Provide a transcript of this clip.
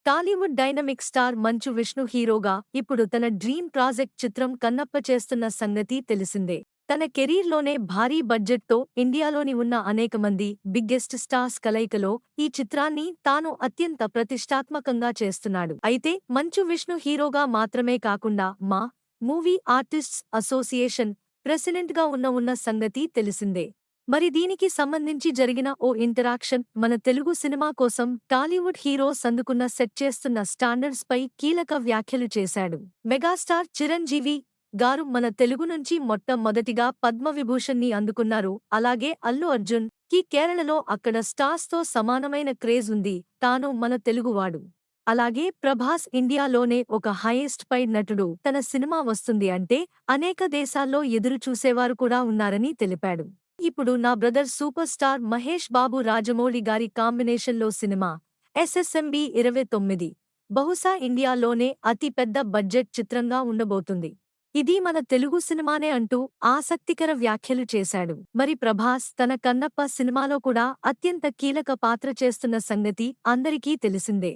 Tollywood dynamic star Manchu Vishnu హీరోగా ఇప్పుడు తన డ్రీమ్ ప్రాజెక్ట్ చిత్రం కన్నప్ప చేస్తున్న సంగతి తెలిసిందే. తన కెరీర్లోనే భారీ బడ్జెట్తో ఇండియాలోని ఉన్న అనేక మంది బిగ్గెస్ట్ స్టార్స్ కలయికలో ఈ చిత్రాన్ని తాను అత్యంత ప్రతిష్టాత్మకంగా చేస్తున్నాడు. అయితే మంచు విష్ణు హీరోగా మాత్రమే కాకుండా మూవీ ఆర్టిస్ట్స్ అసోసియేషన్ ప్రెసిడెంట్గా ఉన్న సంగతి తెలిసిందే. మరి దీనికి సంబంధించి జరిగిన ఓ ఇంటరాక్షన్ మన తెలుగు సినిమా కోసం టాలీవుడ్ హీరోస్ అందుకున్న సెట్ చేస్తున్న స్టాండర్డ్స్ పై కీలక వ్యాఖ్యలు చేశాడు. మెగాస్టార్ చిరంజీవి గారు మన తెలుగు నుంచి మొట్టమొదటిగా పద్మవిభూషణ్ ని అందుకున్నారు. అలాగే అల్లు అర్జున్ కి కేరళలో అక్కడ స్టార్స్ తో సమానమైన క్రేజ్ ఉంది. తాను మన తెలుగువాడు. అలాగే ప్రభాస్ ఇండియాలోనే ఒక హైయెస్ట్ పైడ్ నటుడు. తన సినిమా వస్తుంది అంటే అనేక దేశాల్లో ఎదురు చూసేవారు కూడా ఉన్నారని తెలిపాడు. ఇప్పుడు నా brother super star Mahesh Babu Rajamouli గారి కాంబినేషన్లో సినిమా SSMB 29 బహుశా ఇండియాలోనే అతి పెద్ద బడ్జెట్ చిత్రంగా ఉండబోతుంది. ఇది మన తెలుగు సినిమానే అంటూ ఆసక్తికర వ్యాఖ్యలు చేశాడు. మరి ప్రభాస్ తన కన్నప్ప సినిమాలో కూడా అత్యంత కీలక పాత్ర చేస్తున్న సంగతి అందరికీ తెలిసిందే.